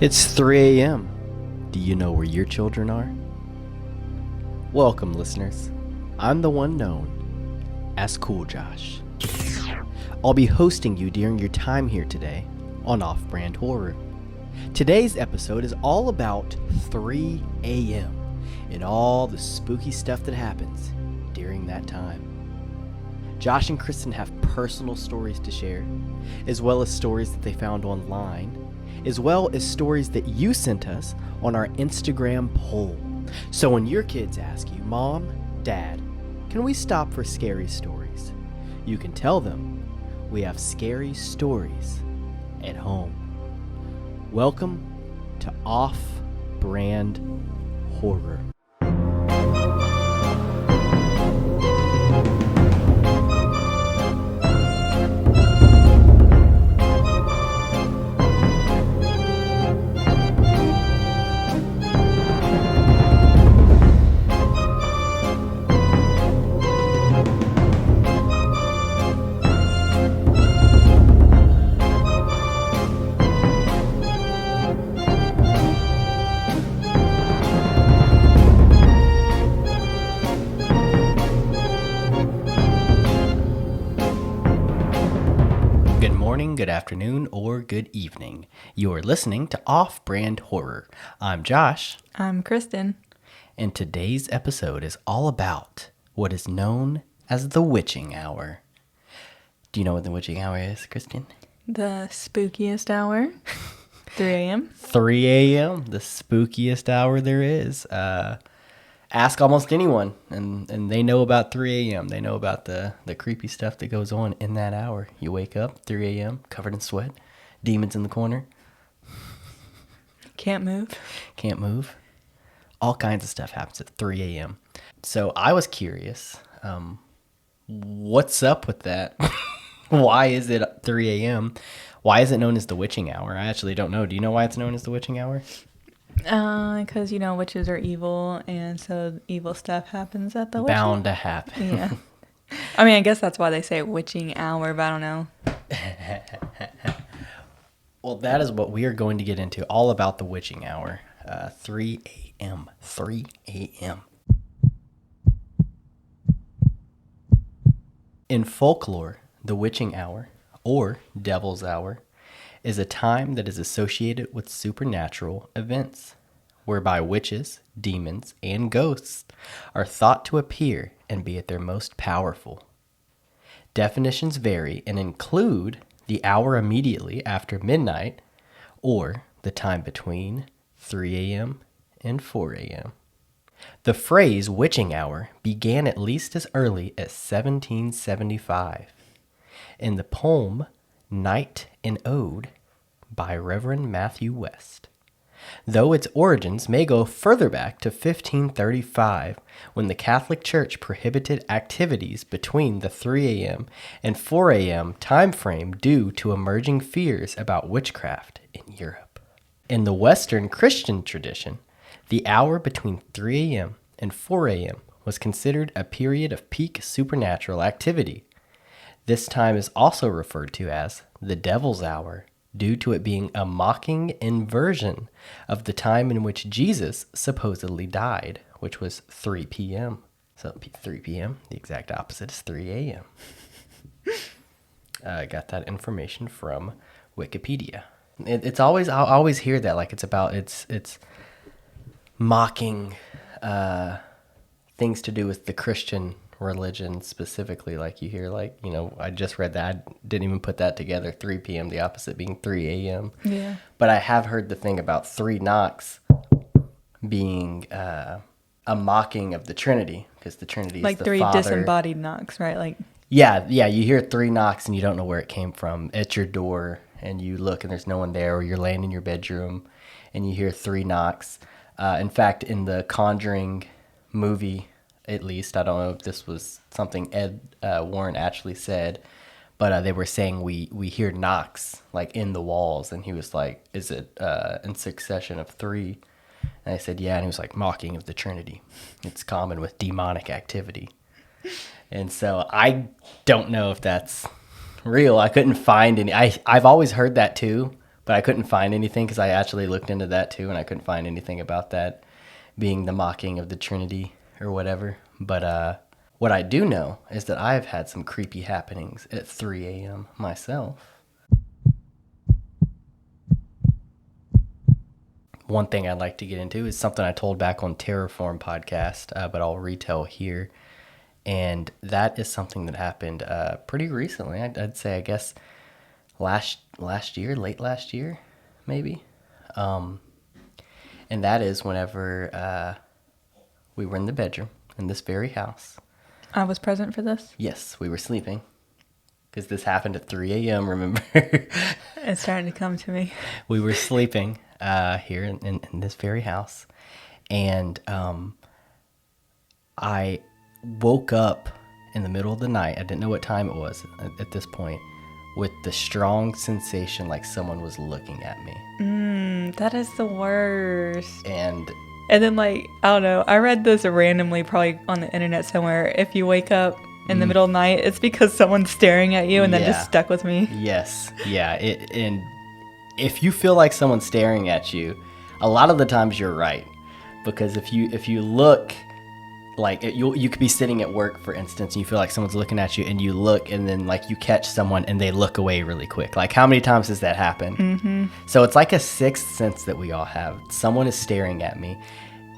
It's 3 a.m. Do you know where your children are? Welcome, listeners. I'm the one known as Cool Josh. I'll be hosting you during your time here today on Off-Brand Horror. Today's episode is all about 3 a.m. and all the spooky stuff that happens during that time. Josh and Kristen have personal stories to share, as well as stories that they found online, as well as stories that you sent us on our Instagram poll. So when your kids ask you, Mom, Dad, can we stop for scary stories? You can tell them we have scary stories at home. Welcome to Off-Brand Horror. Good afternoon, or good evening. You're listening to Off-Brand Horror. I'm Josh. I'm Kristen. And today's episode is all about what is known as the witching hour. Do you know what the witching hour is, Kristen? The spookiest hour. 3 a.m. 3 a.m., the spookiest hour there is. Ask almost anyone, and they know about 3 a.m. They know about the creepy stuff that goes on in that hour. You wake up 3 a.m. covered in sweat, demons in the corner. Can't move. All kinds of stuff happens at 3 a.m. So I was curious, what's up with that? Why is it 3 a.m.? Why is it known as the witching hour? I actually don't know. Do you know why it's known as the witching hour? Because, witches are evil, and so evil stuff happens at the witching. Bound to happen. Yeah. I mean, I guess that's why they say witching hour, but I don't know. Well, that is what we are going to get into, all about the witching hour. 3 a.m. 3 a.m. In folklore, the witching hour, or devil's hour, is a time that is associated with supernatural events, whereby witches, demons, and ghosts are thought to appear and be at their most powerful. Definitions vary and include the hour immediately after midnight or the time between 3 a.m. and 4 a.m. The phrase witching hour began at least as early as 1775 in the poem Night and Ode by Reverend Matthew West, though its origins may go further back to 1535 when the Catholic Church prohibited activities between the 3 a.m. and 4 a.m. time frame due to emerging fears about witchcraft in Europe. In the Western Christian tradition, the hour between 3 a.m. and 4 a.m. was considered a period of peak supernatural activity. This time is also referred to as the devil's hour due to it being a mocking inversion of the time in which Jesus supposedly died, which was 3 p.m. So 3 p.m., the exact opposite is 3 a.m. I got that information from Wikipedia. I always hear that, like it's mocking things to do with the Christian religion specifically. Like you hear, I just read that. I didn't even put that together. 3 p.m., the opposite being 3 a.m. Yeah. But I have heard the thing about 3 knocks being a mocking of the Trinity, because the Trinity is like the 3 Father. Disembodied knocks, right? Yeah, you hear 3 knocks and you don't know where it came from. At your door, and you look and there's no one there, or you're laying in your bedroom and you hear 3 knocks. In fact, in the Conjuring movie, at least, I don't know if this was something Ed Warren actually said, but they were saying we hear knocks like in the walls, and he was like, is it in succession of 3? And I said, yeah, and he was like, mocking of the Trinity. It's common with demonic activity. And so I don't know if that's real. I couldn't find any. I've always heard that too, But I couldn't find anything because I actually looked into that too, and I couldn't find anything about that being the mocking of the Trinity or whatever. But what I do know is that I've had some creepy happenings at 3 a.m. myself. One thing I'd like to get into is something I told back on Terraform podcast, but I'll retell here. And that is something that happened pretty recently. I'd say, I guess, last year, late last year, maybe. And that is whenever we were in the bedroom in this very house. I was present for this. Yes, we were sleeping because this happened at 3 a.m., remember? It's starting to come to me. We were sleeping here in this very house. And I woke up in the middle of the night. I didn't know what time it was at this point, with the strong sensation like someone was looking at me. That is the worst. And then, like, I don't know, I read this randomly, probably on the internet somewhere. If you wake up in the middle of the night, it's because someone's staring at you, and that just stuck with me. Yes, yeah. And if you feel like someone's staring at you, a lot of the times you're right, because if you look, like you could be sitting at work, for instance, and you feel like someone's looking at you, and you look, and then like you catch someone, and they look away really quick. Like, how many times does that happen? Mm-hmm. So it's like a sixth sense that we all have. Someone is staring at me,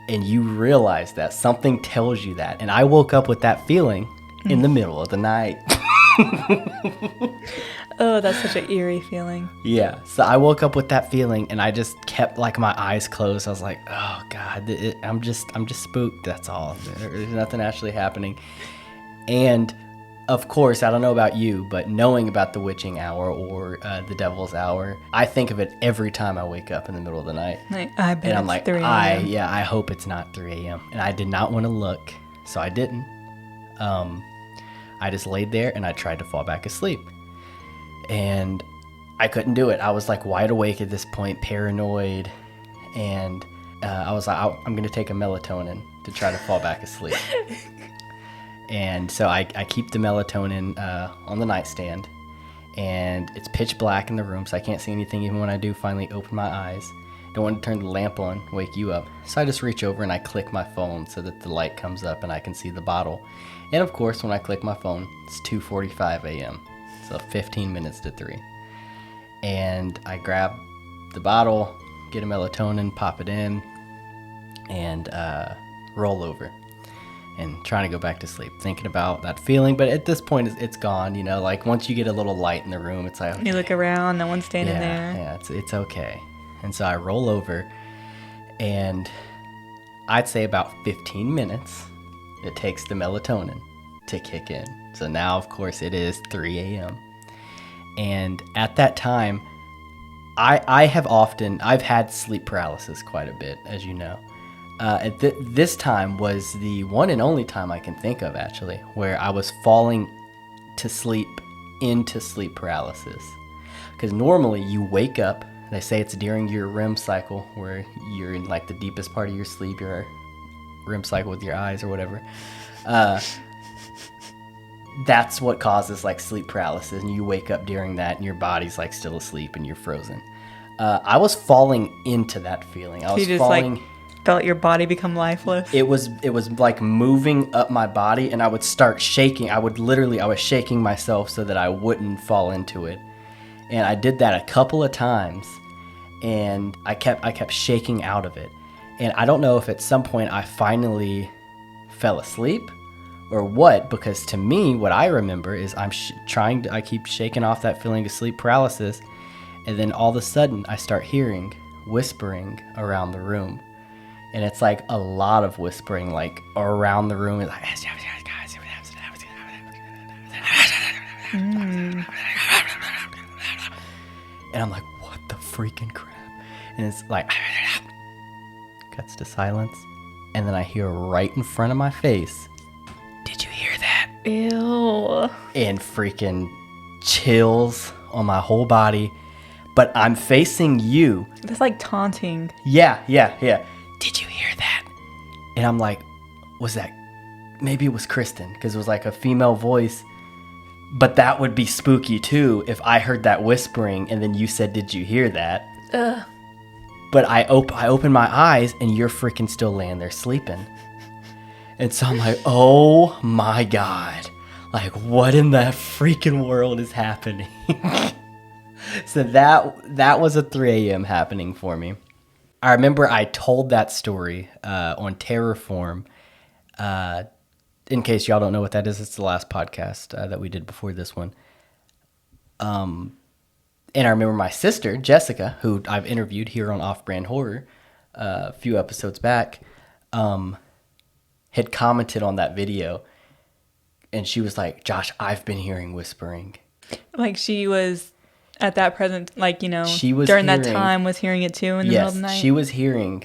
and you realize that something tells you that. And I woke up with that feeling in the middle of the night. Oh, that's such an eerie feeling. Yeah, so I woke up with that feeling, and I just kept like my eyes closed. I was like, "Oh God, I'm just spooked. That's all. There's nothing actually happening." And of course, I don't know about you, but knowing about the witching hour or the devil's hour, I think of it every time I wake up in the middle of the night. Like, I bet and I'm it's like, 3 a.m. I hope it's not 3 a.m. And I did not want to look, so I didn't. I just laid there and I tried to fall back asleep. And I couldn't do it. I was like wide awake at this point, paranoid. And I was like, I'm going to take a melatonin to try to fall back asleep. And so I keep the melatonin on the nightstand. And it's pitch black in the room, so I can't see anything even when I do finally open my eyes. Don't want to turn the lamp on, wake you up. So I just reach over and I click my phone so that the light comes up and I can see the bottle. And of course, when I click my phone, it's 2:45 a.m. So 15 minutes to 3. And I grab the bottle, get a melatonin, pop it in, and roll over. And trying to go back to sleep, thinking about that feeling. But at this point, it's gone, you know, like once you get a little light in the room, it's like, okay. You look around, no one's standing there. Yeah, it's okay. And so I roll over, and I'd say about 15 minutes it takes the melatonin to kick in. So now, of course, it is 3 a.m. And at that time, I've had sleep paralysis quite a bit, as you know. This time was the one and only time I can think of, actually, where I was falling to sleep into sleep paralysis. Because normally you wake up, they say it's during your REM cycle, where you're in like the deepest part of your sleep, your REM cycle with your eyes or whatever. That's what causes like sleep paralysis, and you wake up during that, and your body's like still asleep, and you're frozen. I was falling into that feeling. I was falling. Like felt your body become lifeless. It was like moving up my body, and I would start shaking. I was shaking myself so that I wouldn't fall into it, and I did that a couple of times, and I kept shaking out of it, and I don't know if at some point I finally fell asleep or what, because to me, what I remember is I keep shaking off that feeling of sleep paralysis, and then all of a sudden I start hearing whispering around the room, and it's like a lot of whispering, like around the room. It's like, and I'm like, what the freaking crap? And it's like, cuts to silence, and then I hear right in front of my face, "Did you hear that?" Ew. And freaking chills on my whole body. But I'm facing you. That's like taunting. Yeah. "Did you hear that?" And I'm like, was that, maybe it was Kristen, because it was like a female voice. But that would be spooky too if I heard that whispering and then you said, "Did you hear that?" Ugh. But I open my eyes and you're freaking still laying there sleeping. And so I'm like, oh my God. Like, what in the freaking world is happening? So that was a 3 a.m. happening for me. I remember I told that story on Terraform. In case y'all don't know what that is, it's the last podcast that we did before this one. And I remember my sister, Jessica, who I've interviewed here on Off Brand Horror a few episodes back, had commented on that video. And she was like, "Josh, I've been hearing whispering." Like she was at that present, like, she was during hearing, that time was hearing it too in the middle of the night? Yes, she was hearing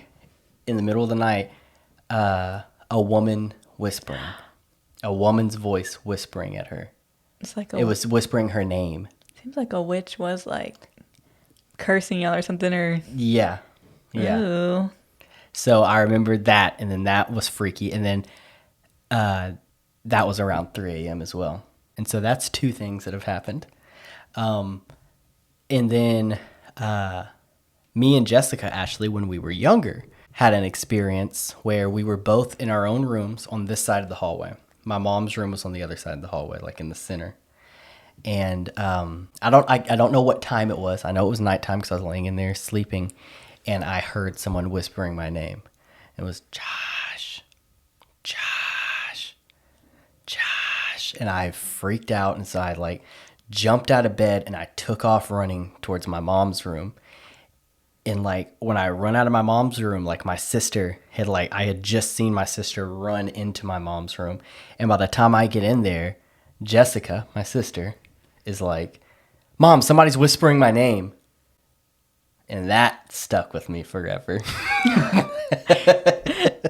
in the middle of the night a woman whispering. A woman's voice whispering at her. It's like it was whispering her name. Seems like a witch was like cursing y'all or something, or yeah. Ooh. So I remember that, and then that was freaky, and then that was around 3 a.m. as well. And so that's two things that have happened. And then me and Jessica, actually, when we were younger, had an experience where we were both in our own rooms on this side of the hallway. My mom's room was on the other side of the hallway, like in the center. And I don't know what time it was. I know it was nighttime because I was laying in there sleeping, and I heard someone whispering my name. It was Josh, Josh, Josh, and I freaked out, and so I like jumped out of bed and I took off running towards my mom's room. And like when I run out of my mom's room, like my sister had I had just seen my sister run into my mom's room. And by the time I get in there, Jessica, my sister, is like, "Mom, somebody's whispering my name." And that stuck with me forever.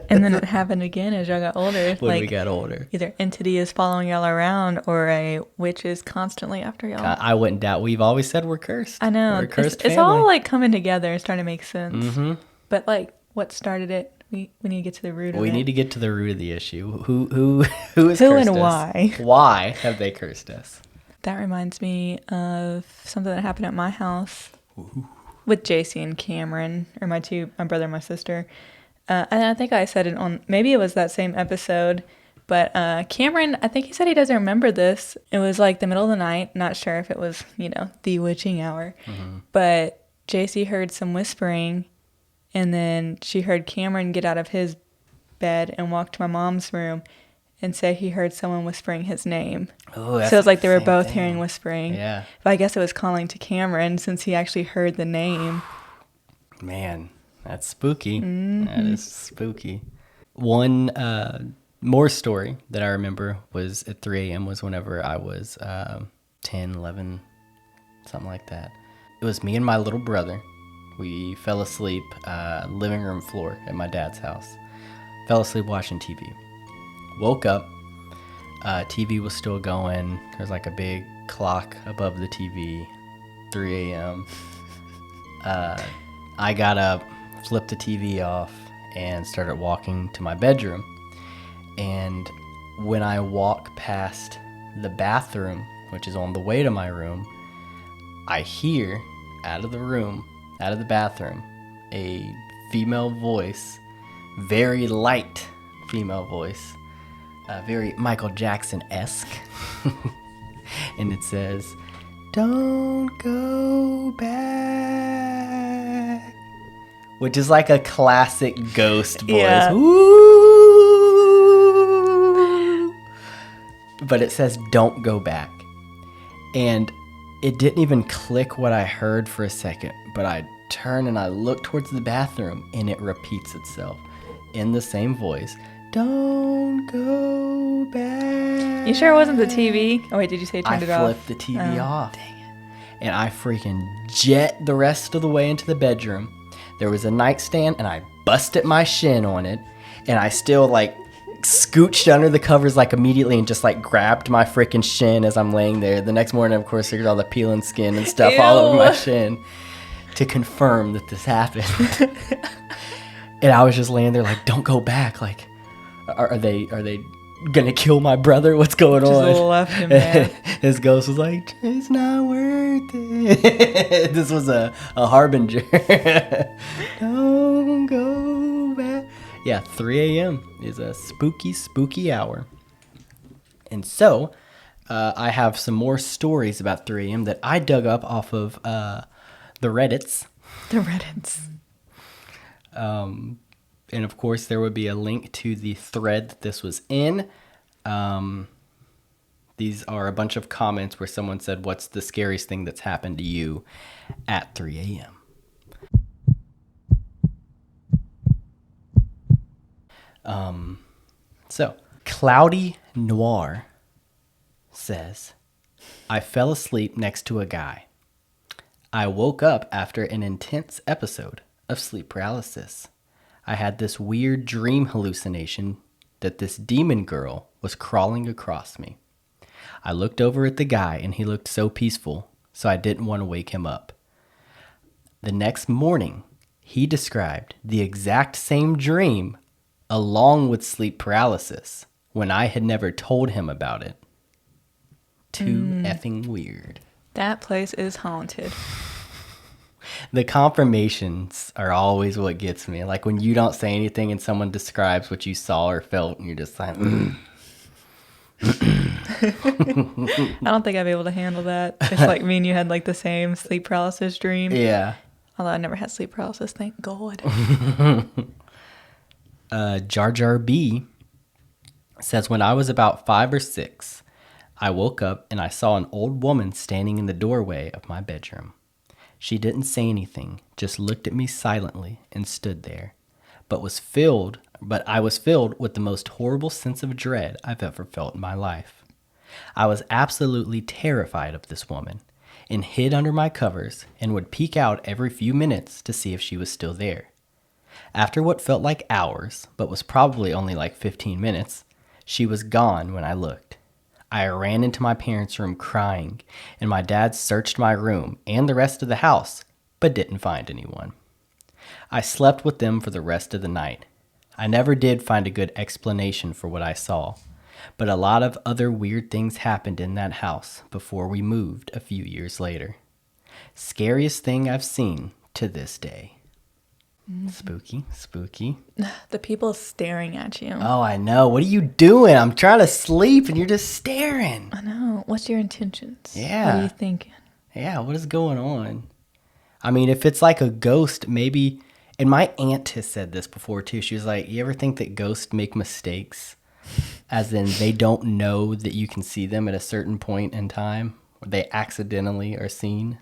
And then it happened again as y'all got older. When we got older. Either entity is following y'all around or a witch is constantly after y'all. I wouldn't doubt. We've always said we're cursed. I know. We're a cursed family. It's all like coming together and starting to make sense. Mm-hmm. But like what started it? We need to get to the root of it. We need to get to the root of the issue. Who has cursed and us? why? Why have they cursed us? That reminds me of something that happened at my house with JC and Cameron, or my brother and my sister. And I think I said it on, maybe it was that same episode, but Cameron, I think he said he doesn't remember this. It was like the middle of the night, not sure if it was, the witching hour, but JC heard some whispering, and then she heard Cameron get out of his bed and walk to my mom's room and say he heard someone whispering his name. Oh, that's so it was like they were same both thing. hearing whispering. Yeah. But I guess it was calling to Cameron since he actually heard the name. Man, that's spooky. Mm-hmm. That is spooky. One more story that I remember was at 3 a.m. was whenever I was 10, 11, something like that. It was me and my little brother. We fell asleep living room floor at my dad's house. Fell asleep watching TV. Woke up. TV was still going. There's like a big clock above the TV. 3 a.m. I got up, flipped the TV off, and started walking to my bedroom. And when I walk past the bathroom, which is on the way to my room, I hear out of the bathroom, a female voice, very light female voice, very Michael Jackson-esque. And it says, "Don't go back," which is like a classic ghost voice. Yeah. Ooh. But it says, "Don't go back." And it didn't even click what I heard for a second, but I turn and I look towards the bathroom, and it repeats itself in the same voice. "Don't go back." You sure it wasn't the TV? Oh wait, did you say you turned it off? I flipped the TV off. Dang it. And I freaking jet the rest of the way into the bedroom. There was a nightstand, and I busted my shin on it, and I still scooched under the covers immediately and just grabbed my freaking shin as I'm laying there. The next morning, of course, there's all the peeling skin and stuff all over my shin to confirm that this happened. And I was just laying there "Don't go back." Are they gonna kill my brother? What's going Just on? left him there. His ghost was like, it's not worth it. This was a harbinger. Don't go back. Yeah, 3 a.m. is a spooky hour. And so, I have some more stories about 3 a.m. that I dug up off of the Reddits. The Reddits. And of course, there would be a link to the thread that this was in. These are a bunch of comments where someone said, what's the scariest thing that's happened to you at 3 a.m.? So, Cloudy Noir says, I fell asleep next to a guy. I woke up after an intense episode of sleep paralysis. I had this weird dream hallucination that this demon girl was crawling across me. I looked over at the guy and he looked so peaceful, so I didn't want to wake him up. The next morning, he described the exact same dream along with sleep paralysis when I had never told him about it. Too effing weird. That place is haunted. The confirmations are always what gets me. Like when you don't say anything and someone describes what you saw or felt, and you're just like, I don't think I'd be able to handle that. It's like me and you had like the same sleep paralysis dream. Yeah. Although I never had sleep paralysis, thank God. Jar Jar B says, when I was about 5 or 6, I woke up and I saw an old woman standing in the doorway of my bedroom. She didn't say anything, just looked at me silently and stood there, but I was filled with the most horrible sense of dread I've ever felt in my life. I was absolutely terrified of this woman and hid under my covers and would peek out every few minutes to see if she was still there. After what felt like hours, but was probably only like 15 minutes, she was gone when I looked. I ran into my parents' room crying, and my dad searched my room and the rest of the house, but didn't find anyone. I slept with them for the rest of the night. I never did find a good explanation for what I saw, but a lot of other weird things happened in that house before we moved a few years later. Scariest thing I've seen to this day. Spooky. The people staring at you. Oh, I know. What are you doing? I'm trying to sleep and you're just staring. I know. What's your intentions? Yeah. What are you thinking? Yeah, what is going on? I mean, if it's like a ghost, maybe... And my aunt has said this before, too. She was like, you ever think that ghosts make mistakes? As in, they don't know that you can see them at a certain point in time? Or they accidentally are seen?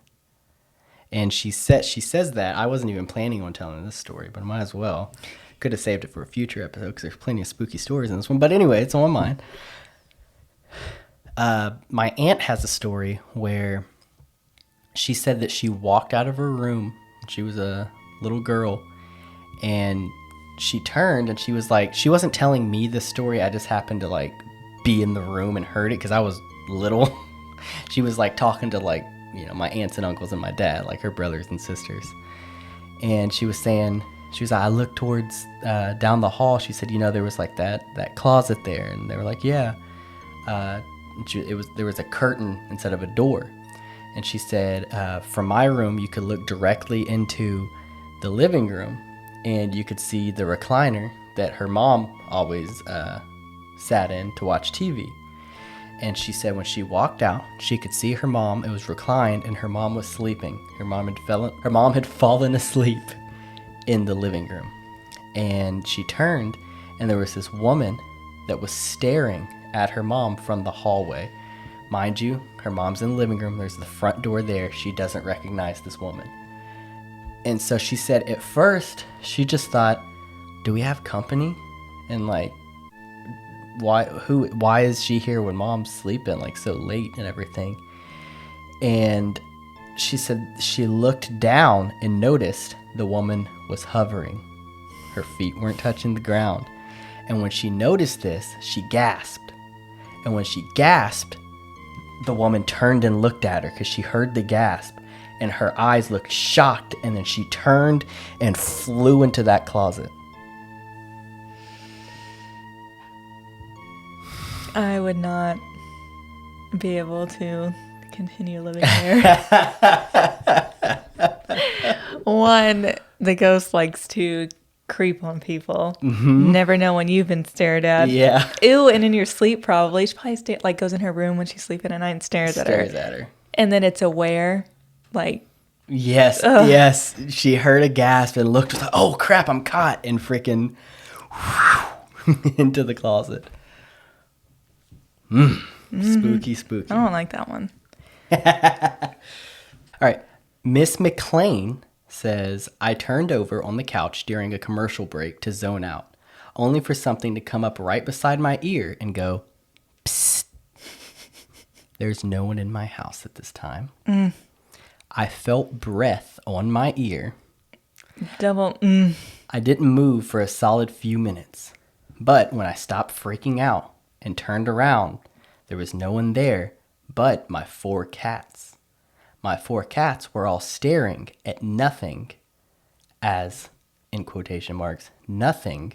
And she says that. I wasn't even planning on telling this story, but I might as well. Could have saved it for a future episode because there's plenty of spooky stories in this one. But anyway, it's on mine. My aunt has a story where she said that she walked out of her room. She was a little girl. And she turned and she was like, she wasn't telling me this story. I just happened to like be in the room and heard it because I was little. She was like talking to like, you know, my aunts and uncles and my dad, like her brothers and sisters. And she was saying, she was like, I looked towards down the hall. She said, you know, there was like that closet there. And they were like, yeah. There was a curtain instead of a door. And she said, from my room, you could look directly into the living room and you could see the recliner that her mom always sat in to watch TV. And she said when she walked out, she could see her mom. It was reclined, and her mom was sleeping. Her mom had fallen asleep in the living room. And she turned, and there was this woman that was staring at her mom from the hallway. Mind you, her mom's in the living room. There's the front door there. She doesn't recognize this woman. And so she said at first, she just thought, do we have company? And like, why is she here when mom's sleeping like so late and everything? And she said she looked down and noticed the woman was hovering. Her feet weren't touching the ground. And when she noticed this, she gasped. And when she gasped, the woman turned and looked at her because she heard the gasp, and her eyes looked shocked, and then she turned and flew into that closet. I would not be able to continue living there. One, the ghost likes to creep on people. Mm-hmm. Never know when you've been stared at. Yeah. Ew, and in your sleep probably. She probably goes in her room when she's sleeping at night and stares at her. And then it's aware, like... Yes, ugh. Yes. She heard a gasp and looked like, oh crap, I'm caught, and freaking into the closet. Spooky. I don't like that one. All right. Miss McLean says, I turned over on the couch during a commercial break to zone out, only for something to come up right beside my ear and go, psst. There's no one in my house at this time. I felt breath on my ear. I didn't move for a solid few minutes. But when I stopped freaking out and turned around, there was no one there but my 4 cats. My 4 cats were all staring at nothing as, in quotation marks, nothing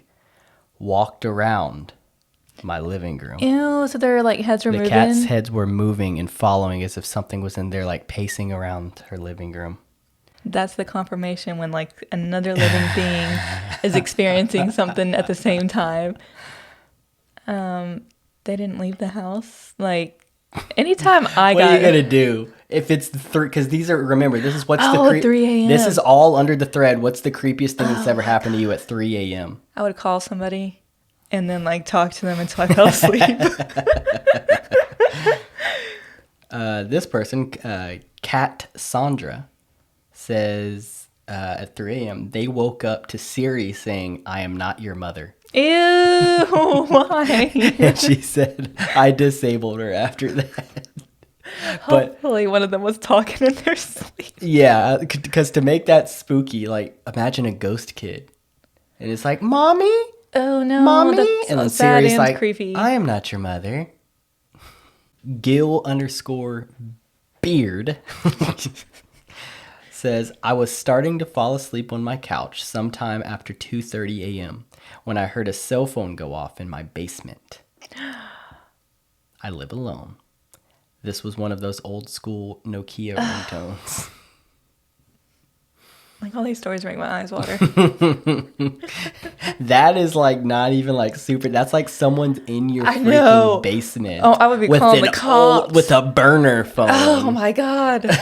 walked around my living room. Ew, so their like heads were moving? The cats' heads were moving and following as if something was in there, like pacing around her living room. That's the confirmation when like another living being is experiencing something at the same time. They didn't leave the house. Like anytime I what are you gonna do if it's because these are, remember, this is what's the 3 a.m. This is all under the thread. What's the creepiest thing that's ever happened to you at 3 a.m.? I would call somebody and then like talk to them until I fell asleep. This person, Kat Sandra, says at 3 a.m. they woke up to Siri saying, I am not your mother. Ew, why? And she said, I disabled her after that. But hopefully one of them was talking in their sleep. Yeah, because to make that spooky, like imagine a ghost kid. And it's like, Mommy? Oh no, Mommy? That's and then sad Siri's and like, creepy. I am not your mother. Gil_beard says, I was starting to fall asleep on my couch sometime after 2:30 a.m. when I heard a cell phone go off in my basement. I live alone. This was one of those old school Nokia ringtones. Like all these stories make my eyes water. That is like not even like super. That's like someone's in your freaking basement. Oh, I would be calling the cops with a burner phone. Oh my god. This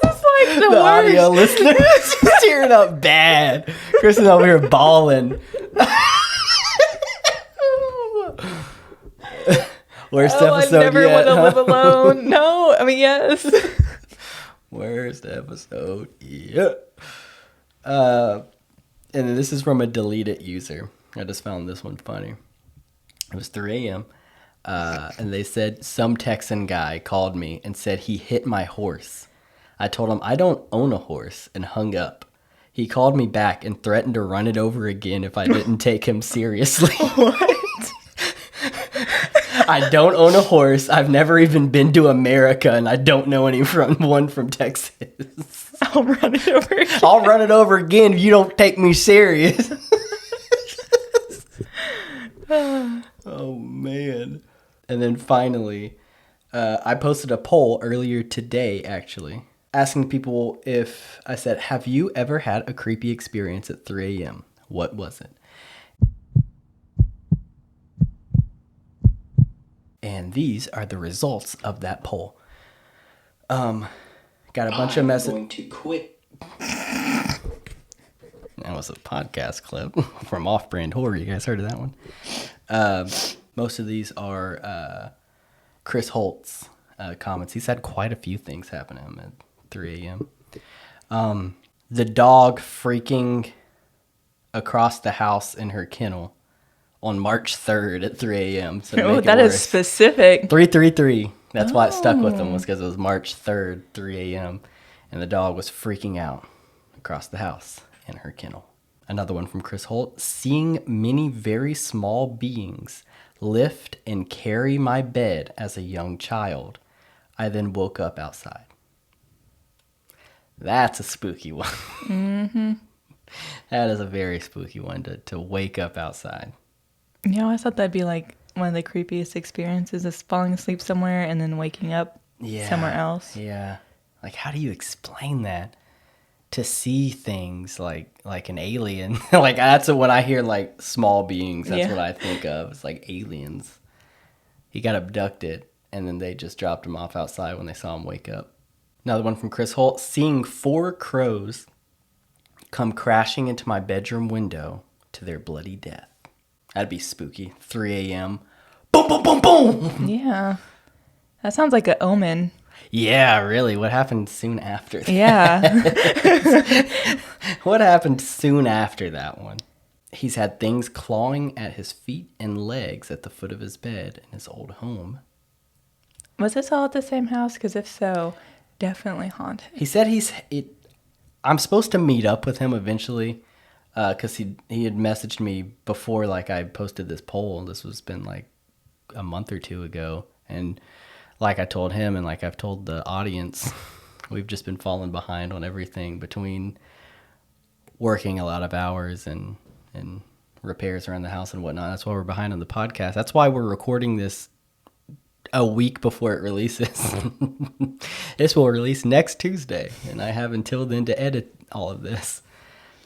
is like the worst. Audio listeners tearing up bad. Kristen over here bawling. Worst episode I never yet, want to live alone. No, I mean yes. Worst episode yet. And then this is from a deleted user. I just found this one funny. It was 3 a.m. And they said some Texan guy called me and said he hit my horse. I told him I don't own a horse and hung up. He called me back and threatened to run it over again if I didn't take him seriously. What? I don't own a horse. I've never even been to America, and I don't know anyone from Texas. I'll run it over again. I'll run it over again if you don't take me serious. Oh, man. And then finally, I posted a poll earlier today, actually, asking people if I said, have you ever had a creepy experience at 3 a.m.? What was it? And these are the results of that poll. Got a bunch of messages. I'm going to quit. That was a podcast clip from Off-Brand Horror. You guys heard of that one? Most of these are Chris Holt's comments. He's had quite a few things happen to him at 3 a.m. The dog freaking across the house in her kennel on March 3rd at 3 a.m. So oh, that is specific. 333. That's why it stuck with them, was because it was March 3rd, 3 a.m. And the dog was freaking out across the house in her kennel. Another one from Chris Holt. Seeing many very small beings lift and carry my bed as a young child. I then woke up outside. That's a spooky one. Mm-hmm. That is a very spooky one to wake up outside. Yeah, I thought that'd be like one of the creepiest experiences is falling asleep somewhere and then waking up somewhere else. Yeah. Like, how do you explain that? To see things like an alien. Like, that's when I hear, like, small beings. That's what I think of. It's like aliens. He got abducted, and then they just dropped him off outside when they saw him wake up. Another one from Chris Holt. Seeing 4 crows come crashing into my bedroom window to their bloody death. That'd be spooky. 3 a.m. Boom, boom, boom, boom. Yeah. That sounds like an omen. Yeah, really. What happened soon after that? Yeah. What happened soon after that one? He's had things clawing at his feet and legs at the foot of his bed in his old home. Was this all at the same house? Because if so, definitely haunted. He said I'm supposed to meet up with him eventually because he had messaged me before, like, I posted this poll. This was been like a month or two ago. And like I told him and like I've told the audience, we've just been falling behind on everything between working a lot of hours and repairs around the house and whatnot. That's why we're behind on the podcast. That's why we're recording this a week before it releases. This will release next Tuesday, and I have until then to edit all of this.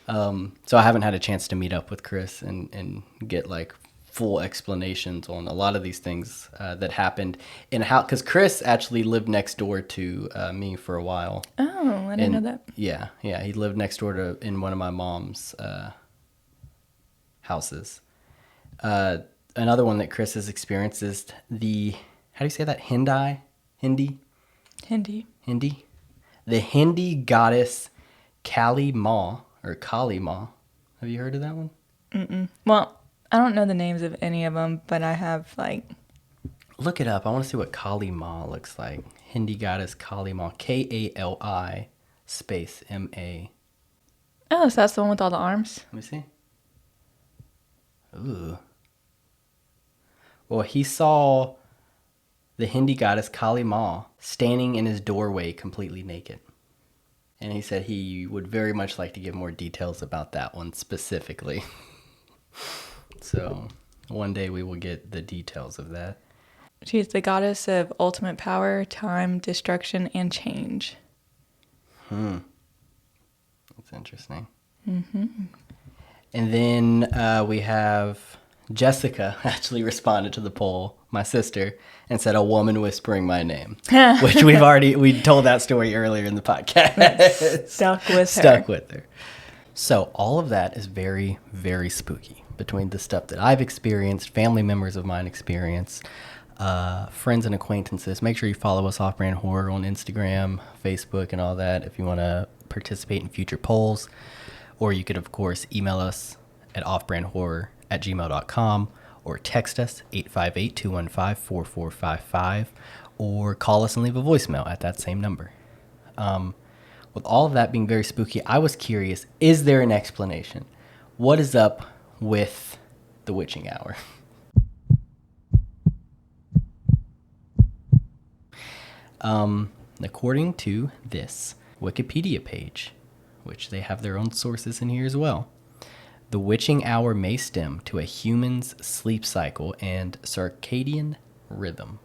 So I haven't had a chance to meet up with Chris and get like full explanations on a lot of these things that happened in how, because Chris actually lived next door to me for a while. Oh, I didn't know that. Yeah, he lived next door to in one of my mom's houses. Another one that Chris has experienced is the, how do you say that? Hindi? The Hindi goddess Kali Ma, or Kali Ma. Have you heard of that one? Mm-mm. Well, I don't know the names of any of them, but I have, like... Look it up. I want to see what Kali Ma looks like. Hindi goddess Kali Ma. Kali space M-A. Oh, so that's the one with all the arms? Let me see. Ooh. Well, he saw the Hindi goddess Kali Ma standing in his doorway completely naked. And he said he would very much like to give more details about that one specifically. So one day we will get the details of that. She's the goddess of ultimate power, time, destruction, and change. That's interesting. Mm-hmm. And then we have Jessica actually responded to the poll, my sister, and said a woman whispering my name, which we told that story earlier in the podcast. Stuck with her. So all of that is very, very spooky. Between the stuff that I've experienced, family members of mine experienced, friends and acquaintances. Make sure you follow us Off-Brand Horror on Instagram, Facebook, and all that if you want to participate in future polls. Or you could, of course, email us at offbrandhorror@gmail.com or text us 858-215-4455 or call us and leave a voicemail at that same number. With all of that being very spooky, I was curious, is there an explanation? What is up with the witching hour? According to this Wikipedia page, which they have their own sources in here as well, the witching hour may stem to a human's sleep cycle and circadian rhythm.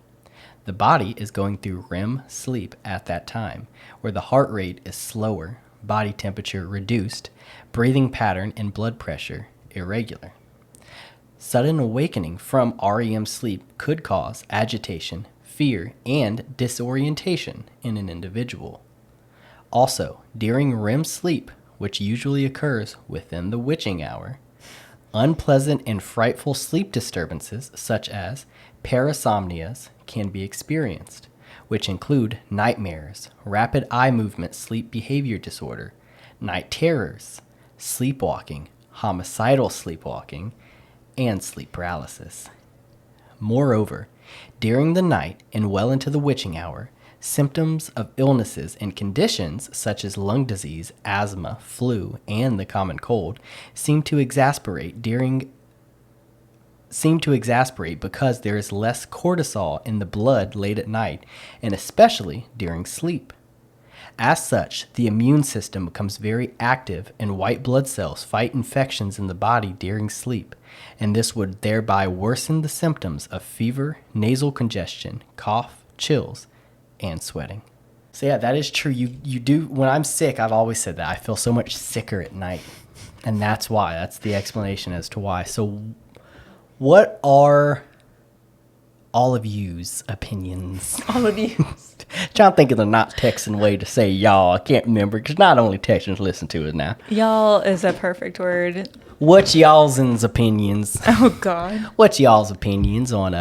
The body is going through REM sleep at that time, where the heart rate is slower, body temperature reduced, breathing pattern and blood pressure irregular. Sudden awakening from REM sleep could cause agitation, fear, and disorientation in an individual. Also, during REM sleep, which usually occurs within the witching hour, unpleasant and frightful sleep disturbances such as parasomnias can be experienced, which include nightmares, rapid eye movement sleep behavior disorder, night terrors, sleepwalking, homicidal sleepwalking, and sleep paralysis. Moreover, during the night and well into the witching hour, symptoms of illnesses and conditions such as lung disease, asthma, flu, and the common cold seem to exasperate because there is less cortisol in the blood late at night and especially during sleep. As such, the immune system becomes very active and white blood cells fight infections in the body during sleep, and this would thereby worsen the symptoms of fever, nasal congestion, cough, chills, and sweating. So yeah, that is true. You do, when I'm sick, I've always said that. I feel so much sicker at night, and that's why. That's the explanation as to why. So what are all of you's opinions? All of you. John thinking the not Texan way to say y'all. I can't remember because not only Texans listen to it now. Y'all is a perfect word. What's y'all's opinions? Oh, God. What's y'all's opinions on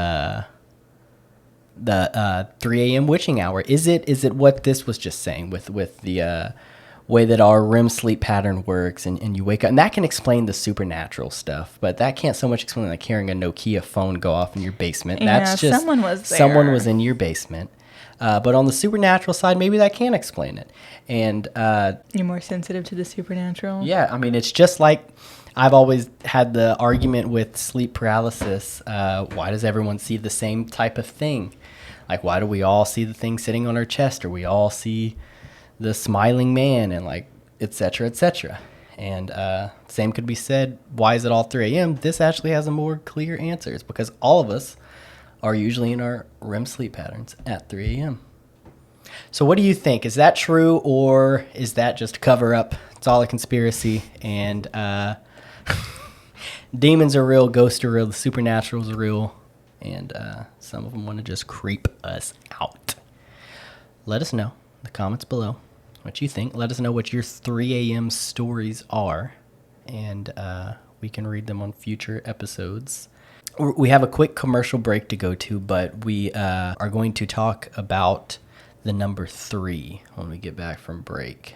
the 3 a.m. witching hour? Is it what this was just saying with the way that our REM sleep pattern works and you wake up? And that can explain the supernatural stuff, but that can't so much explain like hearing a Nokia phone go off in your basement. Yeah, That's just someone was there. Someone was in your basement. But on the supernatural side, maybe that can explain it. And you're more sensitive to the supernatural. yeah, I mean, it's just like I've always had the argument with sleep paralysis. Why does everyone see the same type of thing? Like, why do we all see the thing sitting on our chest, or we all see the smiling man, and like, et cetera, et cetera. And same could be said, why is it all 3 a.m.? This actually has a more clear answer. It's because all of us are usually in our REM sleep patterns at 3 a.m. So what do you think? Is that true, or is that just a cover-up? It's all a conspiracy, and demons are real, ghosts are real, the supernatural is real, and some of them want to just creep us out. Let us know in the comments below what you think. Let us know what your 3 a.m. stories are, and we can read them on future episodes. We have a quick commercial break to go to, but we are going to talk about the number 3 when we get back from break.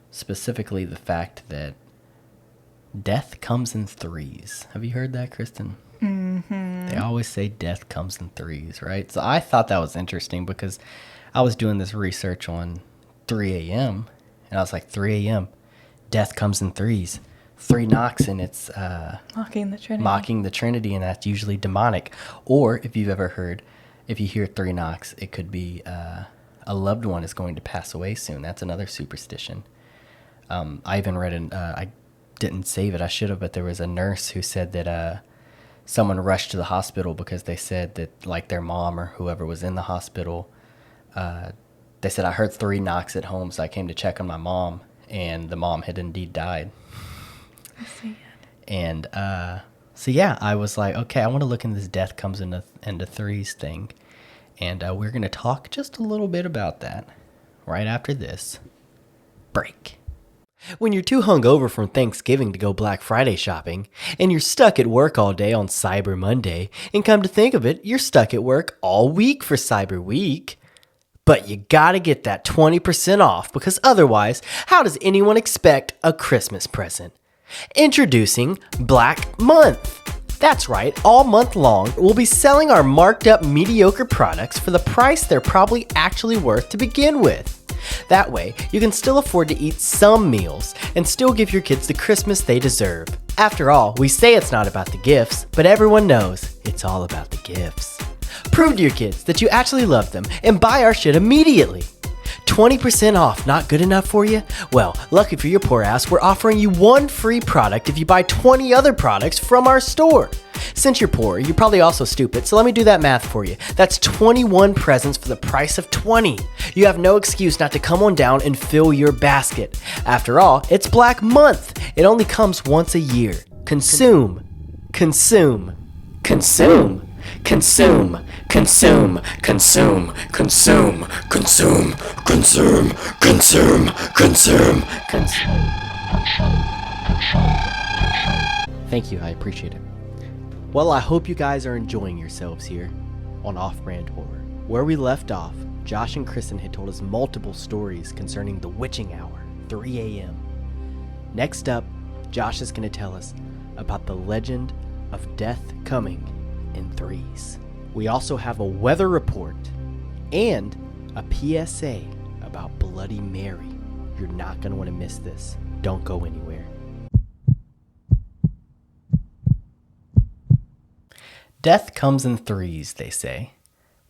Specifically the fact that death comes in threes. Have you heard that, Kristen? Mm-hmm. They always say death comes in threes, right? So I thought that was interesting because I was doing this research on 3 a.m. and I was like, 3 a.m., death comes in threes. 3 knocks and it's mocking the Trinity, and that's usually demonic. Or if you've ever heard, if you hear 3 knocks, it could be a loved one is going to pass away soon. That's another superstition. I even read I didn't save it, I should have, but there was a nurse who said that someone rushed to the hospital because they said that like their mom or whoever was in the hospital, they said, I heard 3 knocks at home, so I came to check on my mom, and the mom had indeed died. I see it. And so yeah, I was like, okay, I want to look in this death comes into threes thing, and we're gonna talk just a little bit about that right after this break. When you're too hungover from Thanksgiving to go Black Friday shopping, and you're stuck at work all day on Cyber Monday, and come to think of it, you're stuck at work all week for Cyber Week. But you gotta get that 20% off, because otherwise, how does anyone expect a Christmas present? Introducing Black Month. That's right, all month long, we'll be selling our marked up mediocre products for the price they're probably actually worth to begin with. That way, you can still afford to eat some meals and still give your kids the Christmas they deserve. After all, we say it's not about the gifts, but everyone knows it's all about the gifts. Prove to your kids that you actually love them and buy our shit immediately. 20% off not good enough for you? Well, lucky for your poor ass, we're offering you 1 free product if you buy 20 other products from our store. Since you're poor, you're probably also stupid, so let me do that math for you. That's 21 presents for the price of 20. You have no excuse not to come on down and fill your basket. After all, it's Black Month. It only comes once a year. Consume. Consume. Consume. Consume, consume, consume, consume, consume, consume, consume, consume, consume. Thank you, I appreciate it. Well, I hope you guys are enjoying yourselves here on Off-Brand Horror. Where we left off, Josh and Kristen had told us multiple stories concerning the witching hour, 3 a.m. Next up, Josh is going to tell us about the legend of death coming in threes. We also have a weather report and a PSA about Bloody Mary. You're not going to want to miss this. Don't go anywhere. Death comes in threes, they say.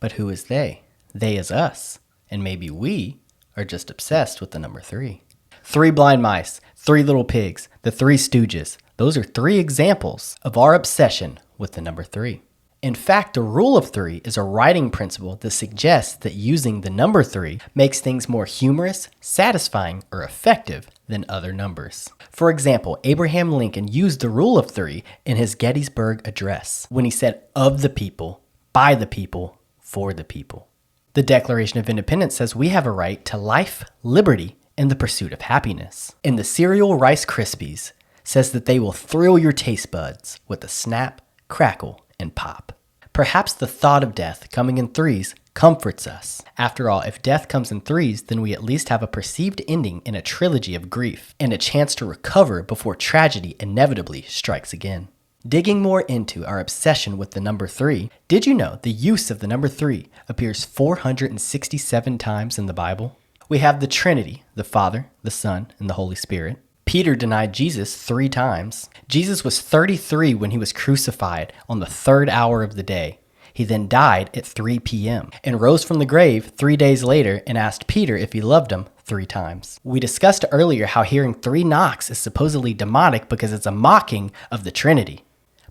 But who is they? They is us. And maybe we are just obsessed with the number 3. 3 Blind Mice, 3 Little Pigs, the 3 Stooges. Those are 3 examples of our obsession with the number 3. In fact, the rule of 3 is a writing principle that suggests that using the number 3 makes things more humorous, satisfying, or effective than other numbers. For example, Abraham Lincoln used the rule of 3 in his Gettysburg Address when he said, "Of the people, by the people, for the people." The Declaration of Independence says we have a right to life, liberty, and the pursuit of happiness. And the cereal Rice Krispies says that they will thrill your taste buds with a snap, crackle, and pop. Perhaps the thought of death coming in 3s comforts us. After all, if death comes in 3s, then we at least have a perceived ending in a trilogy of grief and a chance to recover before tragedy inevitably strikes again. Digging more into our obsession with the number 3, did you know the use of the number 3 appears 467 times in the Bible? We have the Trinity, the Father, the Son, and the Holy Spirit. Peter denied Jesus 3 times. Jesus was 33 when he was crucified on the 3rd hour of the day. He then died at 3 p.m. and rose from the grave 3 days later and asked Peter if he loved him 3 times. We discussed earlier how hearing 3 knocks is supposedly demonic because it's a mocking of the Trinity.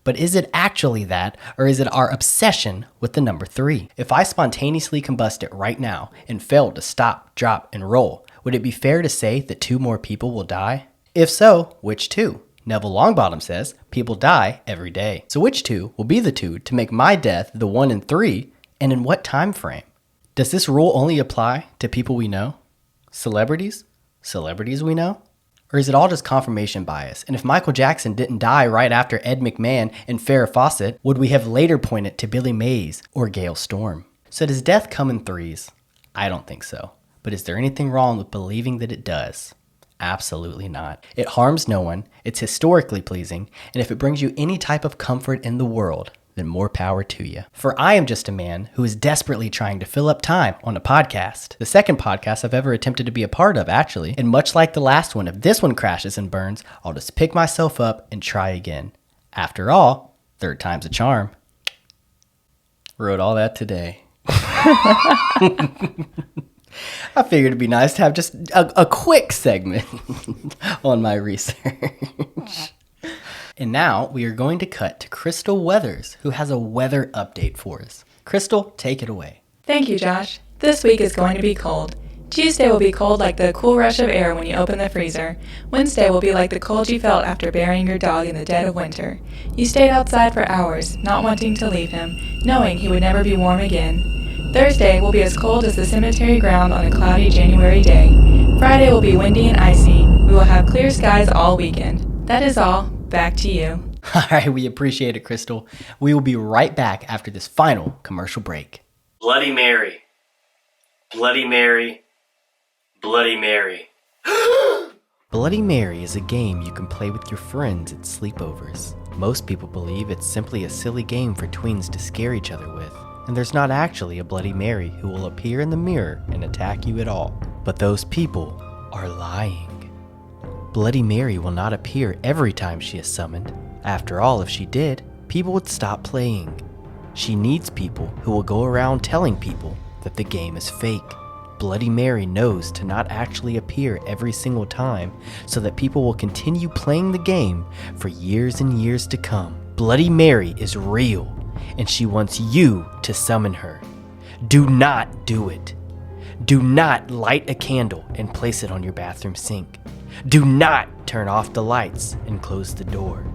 But is it actually that, or is it our obsession with the number 3? If I spontaneously combust it right now and fail to stop, drop, and roll, would it be fair to say that 2 more people will die? If so, which 2? Neville Longbottom says people die every day. So which 2 will be the 2 to make my death the 1 in 3, and in what time frame? Does this rule only apply to people we know? Celebrities? Celebrities we know? Or is it all just confirmation bias? And if Michael Jackson didn't die right after Ed McMahon and Farrah Fawcett, would we have later pointed to Billy Mays or Gail Storm? So does death come in 3s? I don't think so. But is there anything wrong with believing that it does? Absolutely not. It harms no one, it's historically pleasing, and if it brings you any type of comfort in the world, then more power to you. For I am just a man who is desperately trying to fill up time on a podcast. The second podcast I've ever attempted to be a part of, actually. And much like the last one, if this one crashes and burns, I'll just pick myself up and try again. After all, 3rd time's a charm. Wrote all that today. I figured it'd be nice to have just a quick segment on my research. And now we are going to cut to Krystal Weathers, who has a weather update for us. Krystal, take it away. Thank you, Josh. This week is going to be cold. Tuesday will be cold like the cool rush of air when you open the freezer. Wednesday will be like the cold you felt after burying your dog in the dead of winter. You stayed outside for hours, not wanting to leave him, knowing he would never be warm again. Thursday will be as cold as the cemetery ground on a cloudy January day. Friday will be windy and icy. We will have clear skies all weekend. That is all. Back to you. All right, we appreciate it, Krystal. We will be right back after this final commercial break. Bloody Mary. Bloody Mary. Bloody Mary. Bloody Mary is a game you can play with your friends at sleepovers. Most people believe it's simply a silly game for tweens to scare each other with. And there's not actually a Bloody Mary who will appear in the mirror and attack you at all. But those people are lying. Bloody Mary will not appear every time she is summoned. After all, if she did, people would stop playing. She needs people who will go around telling people that the game is fake. Bloody Mary knows to not actually appear every single time so that people will continue playing the game for years and years to come. Bloody Mary is real, and she wants you to summon her. Do not do it. Do not light a candle and place it on your bathroom sink. Do not turn off the lights and close the door.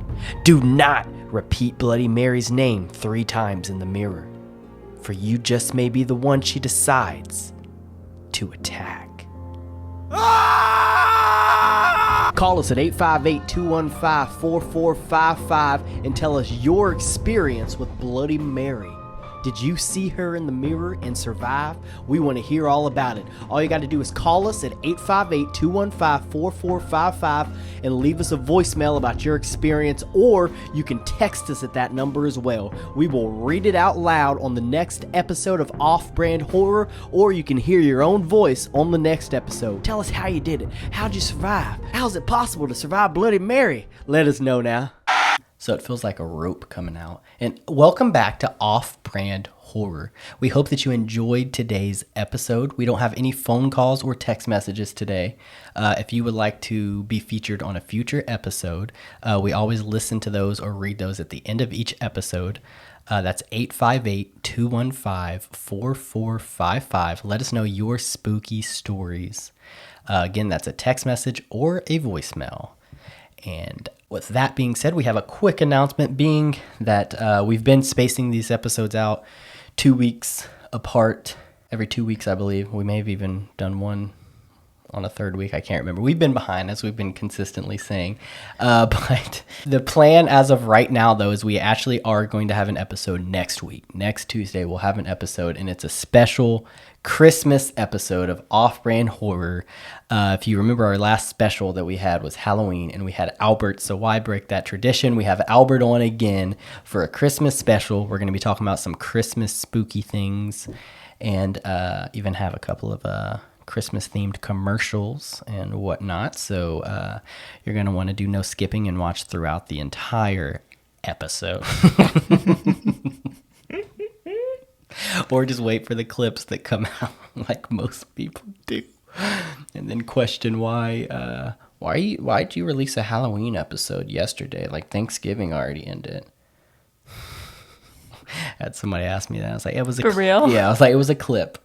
Do not repeat Bloody Mary's name 3 times in the mirror, for you just may be the one she decides to attack. Call us at 858-215-4455 and tell us your experience with Bloody Mary. Did you see her in the mirror and survive? We want to hear all about it. All you got to do is call us at 858-215-4455 and leave us a voicemail about your experience, or you can text us at that number as well. We will read it out loud on the next episode of Off-Brand Horror, or you can hear your own voice on the next episode. Tell us how you did it. How'd you survive? How's it possible to survive Bloody Mary? Let us know now. So it feels like a rope coming out. And welcome back to Off-Brand Horror. We hope that you enjoyed today's episode. We don't have any phone calls or text messages today. If you would like to be featured on a future episode, we always listen to those or read those at the end of each episode. That's 858-215-4455. Let us know your spooky stories. Again, that's a text message or a voicemail. And with that being said, we have a quick announcement being that we've been spacing these episodes out 2 weeks apart, every 2 weeks, I believe. We may have even done one on a third week. I can't remember. We've been behind, as we've been consistently saying. But the plan as of right now, though, is we actually are going to have an episode next week. Next Tuesday, we'll have an episode, and it's a special Christmas episode of Off-Brand Horror. If you remember, our last special that we had was Halloween, and we had Albert, so why break that tradition? We have Albert on again for a Christmas special. We're going to be talking about some Christmas spooky things, and even have a couple of Christmas-themed commercials and whatnot. So you're going to want to do no skipping and watch throughout the entire episode. Or just wait for the clips that come out like most people do. And then question why'd you release a Halloween episode yesterday? Like Thanksgiving already ended. Had somebody ask me that. I was like, it was For real? Yeah, I was like, it was a clip.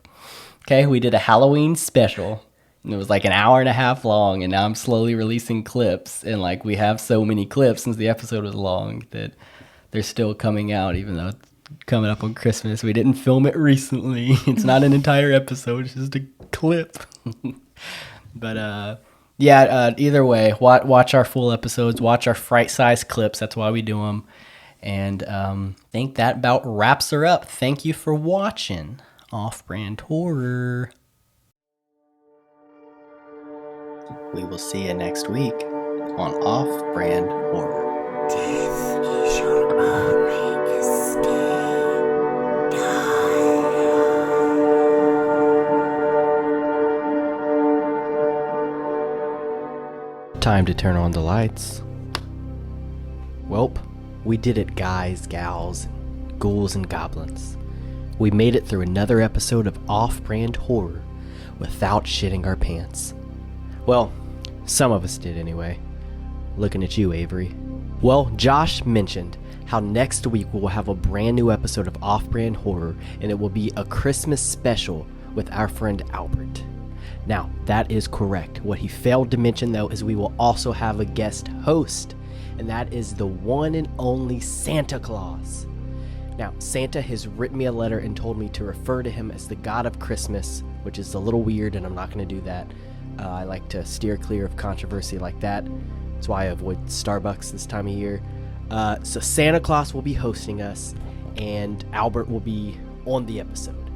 Okay, we did a Halloween special, and it was like an hour and a half long, and now I'm slowly releasing clips, and like we have so many clips since the episode was long that they're still coming out, even though it's coming up on Christmas. We didn't film it recently. It's not an entire episode, it's just a clip. But either way, watch our full episodes, watch our fright-sized clips. That's why we do them. And I think that about wraps her up. Thank you for watching Off-Brand Horror. We will see you next week on Off-Brand Horror. Death is your only escape. Time to turn on the lights. Welp, we did it, guys, gals, ghouls, and goblins. We made it through another episode of Off-Brand Horror without shitting our pants. Well, some of us did anyway. Looking at you, Avery. Well, Josh mentioned how next week we'll have a brand new episode of Off-Brand Horror, and it will be a Christmas special with our friend Albert. Now, that is correct. What he failed to mention, though, is we will also have a guest host, and that is the one and only Santa Claus. Now, Santa has written me a letter and told me to refer to him as the God of Christmas, which is a little weird, and I'm not going to do that. I like to steer clear of controversy like that. That's why I avoid Starbucks this time of year. So Santa Claus will be hosting us, and Albert will be on the episode.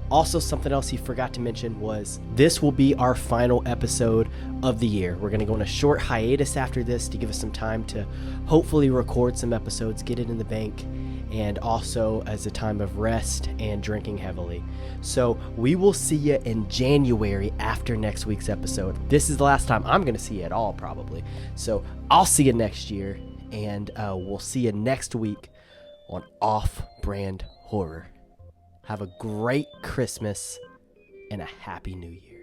Also, something else he forgot to mention was this will be our final episode of the year. We're going to go on a short hiatus after this to give us some time to hopefully record some episodes, get it in the bank, and also as a time of rest and drinking heavily. So we will see you in January after next week's episode. This is the last time I'm going to see you at all, probably. So I'll see you next year, and we'll see you next week on Off-Brand Horror. Have a great Christmas and a Happy New Year.